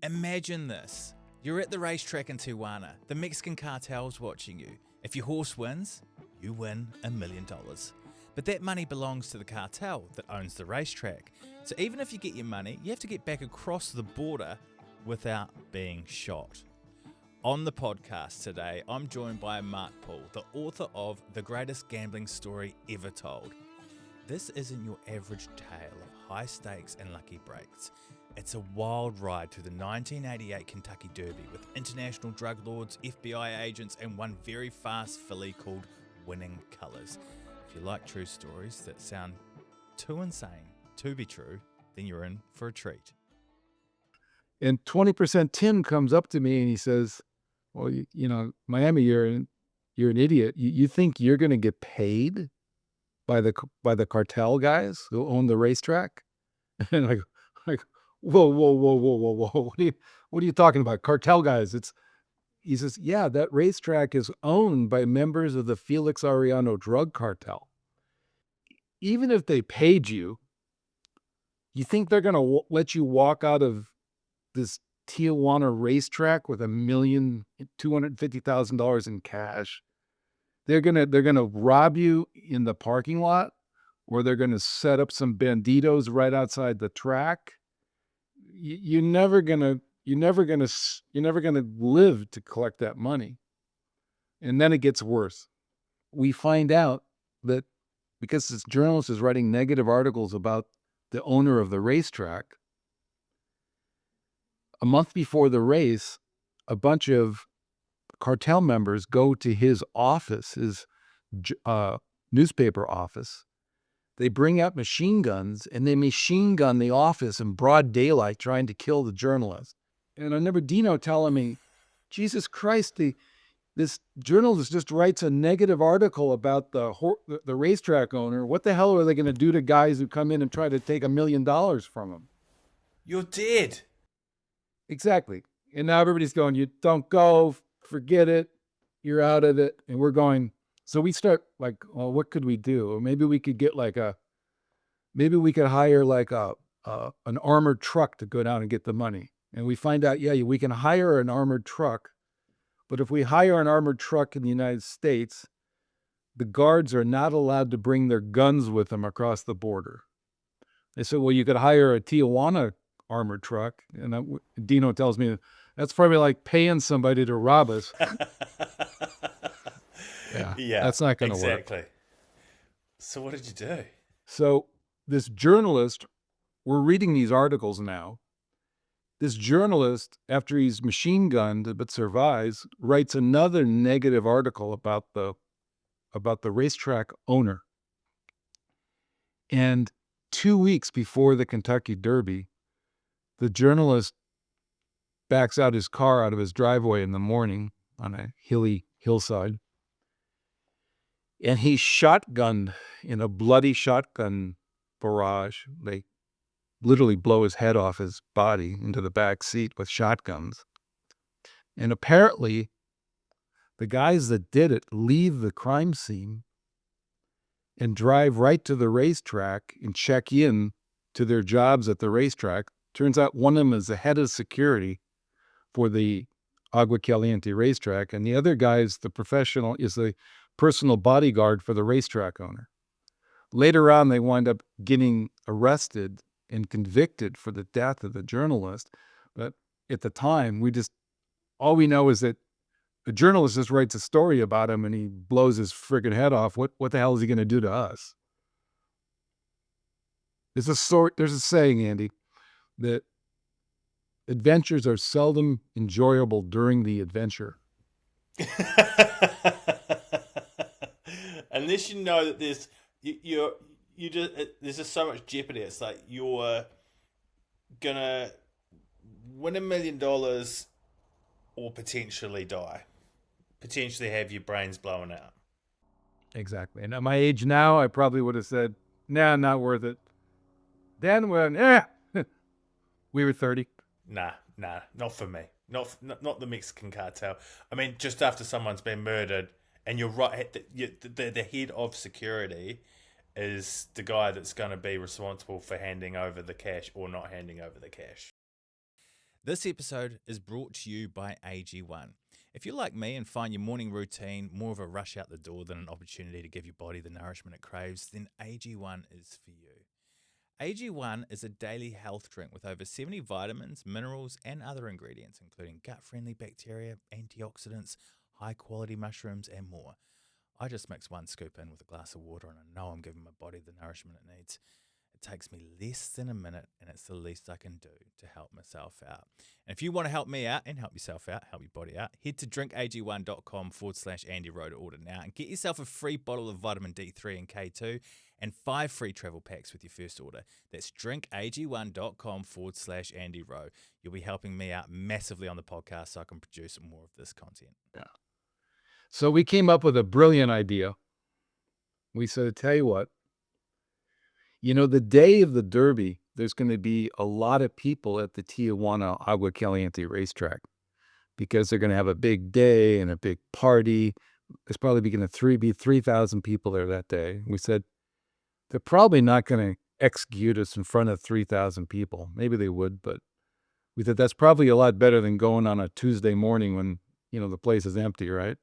Imagine this. You're at the racetrack in Tijuana. The Mexican cartel's watching you. If your horse wins, you win $1 million. But that money belongs to the cartel that owns the racetrack. So even if you get your money, you have to get back across the border without being shot. On the podcast today, I'm joined by Mark Poole, the author of The Greatest Gambling Story Ever Told. This isn't your average tale of high stakes and lucky breaks. It's a wild ride through the 1988 Kentucky Derby with international drug lords, FBI agents, and one very fast filly called Winning Colours. If you like true stories that sound too insane to be true, then you're in for a treat. And 20% Tim comes up to me and he says, well, Miami, you're an idiot. You think you're going to get paid by the cartel guys who own the racetrack? And like, whoa. What are you talking about? Cartel guys. He says, yeah, that racetrack is owned by members of the Felix Arellano drug cartel. Even if they paid you, you think they're going to let you walk out of this Tijuana racetrack with $1,250,000 in cash? They're gonna rob you in the parking lot, or they're gonna set up some banditos right outside the track. You're never gonna live to collect that money. And then it gets worse. We find out that because this journalist is writing negative articles about the owner of the racetrack, a month before the race, a bunch of cartel members go to his office, his newspaper office. They bring out machine guns and they machine gun the office in broad daylight, trying to kill the journalist. And I remember Dino telling me, Jesus Christ, this journalist just writes a negative article about the racetrack owner. What the hell are they going to do to guys who come in and try to take $1 million from them? You're dead. Exactly. And now everybody's going, you don't go, forget it, you're out of it. And we're going, so we start like, well, what could we do? Or maybe we could maybe we could hire an armored truck to go down and get the money. And we find out, yeah, we can hire an armored truck. But if we hire an armored truck in the United States, the guards are not allowed to bring their guns with them across the border. They said, well, you could hire a Tijuana armored truck. And Dino tells me that's probably like paying somebody to rob us. Yeah, that's not going to work. Exactly. So what did you do? So this journalist, we're reading these articles now. This journalist, after he's machine gunned but survives, writes another negative article about the racetrack owner. And 2 weeks before the Kentucky Derby, the journalist backs out his car out of his driveway in the morning on a hilly hillside. And he's shotgunned in a bloody shotgun barrage. They literally blow his head off his body into the back seat with shotguns. And apparently, the guys that did it leave the crime scene and drive right to the racetrack and check in to their jobs at the racetrack. Turns out one of them is the head of security for the Agua Caliente racetrack, and the other guy is the personal bodyguard for the racetrack owner. Later on, they wind up getting arrested and convicted for the death of the journalist. But at the time, all we know is that the journalist just writes a story about him and he blows his friggin' head off. What the hell is he going to do to us? There's a saying, Andy, that adventures are seldom enjoyable during the adventure. Unless you know that there's just so much jeopardy. It's like you're gonna win $1 million or potentially die, potentially have your brains blown out. Exactly. And at my age now, I probably would have said, nah, not worth it. Then when we were 30. Nah, not for me. Not the Mexican cartel. I mean, just after someone's been murdered, and you're right, the head of security is the guy that's going to be responsible for handing over the cash or not handing over the cash. This episode is brought to you by AG1. If you're like me and find your morning routine more of a rush out the door than an opportunity to give your body the nourishment it craves, then AG1 is for you. AG1 is a daily health drink with over 70 vitamins, minerals, and other ingredients, including gut-friendly bacteria, antioxidants, high-quality mushrooms, and more. I just mix one scoop in with a glass of water and I know I'm giving my body the nourishment it needs. It takes me less than a minute and it's the least I can do to help myself out. And if you want to help me out and help yourself out, help your body out, head to drinkag1.com/Andy Rowe to order now and get yourself a free bottle of vitamin D3 and K2 and 5 free travel packs with your first order. That's drinkag1.com/Andy Rowe. You'll be helping me out massively on the podcast so I can produce more of this content. Yeah. So we came up with a brilliant idea. We said, tell you what, the day of the Derby, there's going to be a lot of people at the Tijuana Agua Caliente racetrack because they're going to have a big day and a big party. There's probably going to be 3,000 people there that day. We said, they're probably not going to execute us in front of 3,000 people. Maybe they would, but we said that's probably a lot better than going on a Tuesday morning when, the place is empty, right?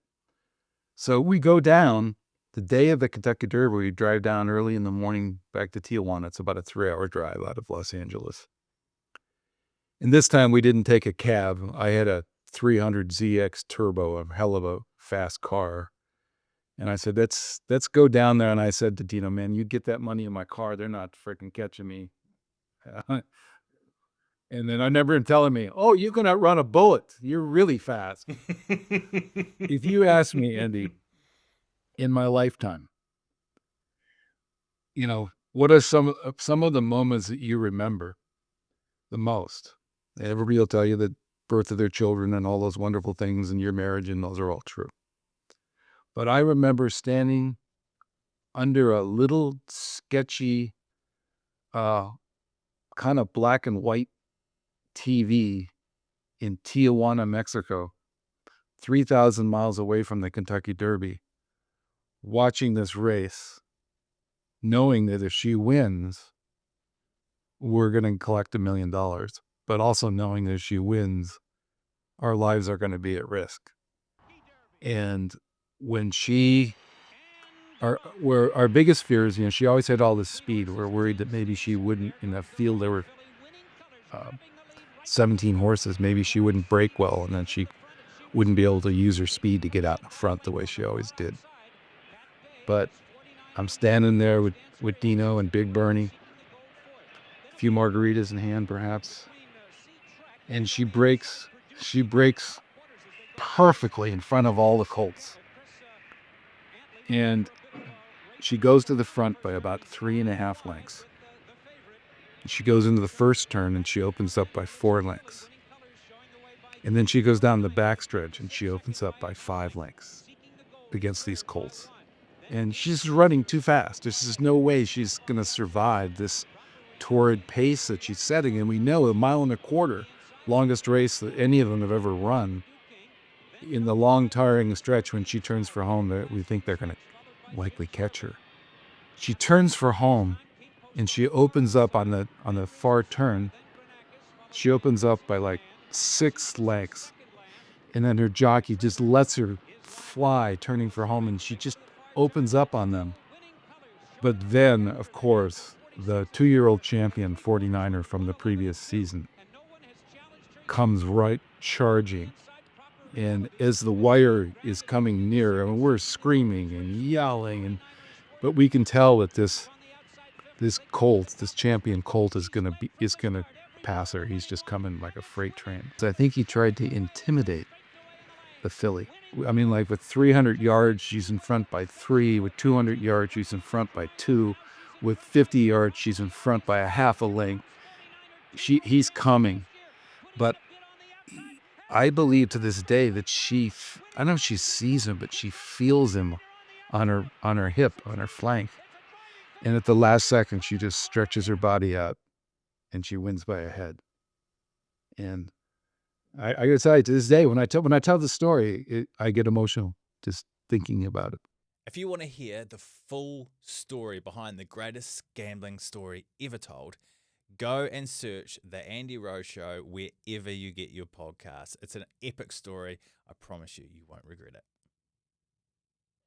So we go down the day of the Kentucky Derby. We drive down early in the morning back to Tijuana. It's about a 3-hour drive out of Los Angeles. And this time we didn't take a cab. I had a 300ZX Turbo, a hell of a fast car. And I said, let's go down there. And I said to Dino, man, you get that money in my car. They're not freaking catching me. And then I remember him telling me, oh, you can outrun a bullet. You're really fast. If you ask me, Andy, in my lifetime, what are some of the moments that you remember the most? And everybody will tell you the birth of their children and all those wonderful things in your marriage, and those are all true. But I remember standing under a little sketchy, kind of black and white TV in Tijuana, Mexico, 3,000 miles away from the Kentucky Derby, watching this race, knowing that if she wins, we're going to collect $1 million, but also knowing that if she wins, our lives are going to be at risk. And when our biggest fear is, she always had all this speed. We're worried that maybe she wouldn't, in that field, there were 17 horses, maybe she wouldn't brake well, and then she wouldn't be able to use her speed to get out in front the way she always did. But I'm standing there with Dino and Big Bernie, a few margaritas in hand perhaps, and she brakes perfectly in front of all the colts. And she goes to the front by about 3.5 lengths. She goes into the first turn and she opens up by 4 lengths. And then she goes down the backstretch and she opens up by 5 lengths against these colts. And she's running too fast. There's just no way she's going to survive this torrid pace that she's setting. And we know 1.25 miles, longest race that any of them have ever run. In the long, tiring stretch when she turns for home, we think they're going to likely catch her. She turns for home and she opens up on the far turn. She opens up by like 6 lengths. And then her jockey just lets her fly turning for home, and she just opens up on them. But then, of course, the 2-year-old champion 49er from the previous season comes right charging. And as the wire is coming near, we're screaming and yelling, but we can tell that this colt, this champion colt, is gonna pass her. He's just coming like a freight train. So I think he tried to intimidate the filly. Like with 300 yards, she's in front by 3. With 200 yards, she's in front by 2. With 50 yards, she's in front by 1/2 length. He's coming, but I believe to this day that I don't know if she sees him, but she feels him on her hip, on her flank. And at the last second, she just stretches her body out and she wins by a head. And I gotta tell you, to this day, when I tell the story, I get emotional just thinking about it. If you want to hear the full story behind the greatest gambling story ever told, Go and search The Andy Rowe Show wherever you get your podcasts. It's an epic story. I promise you, you won't regret it.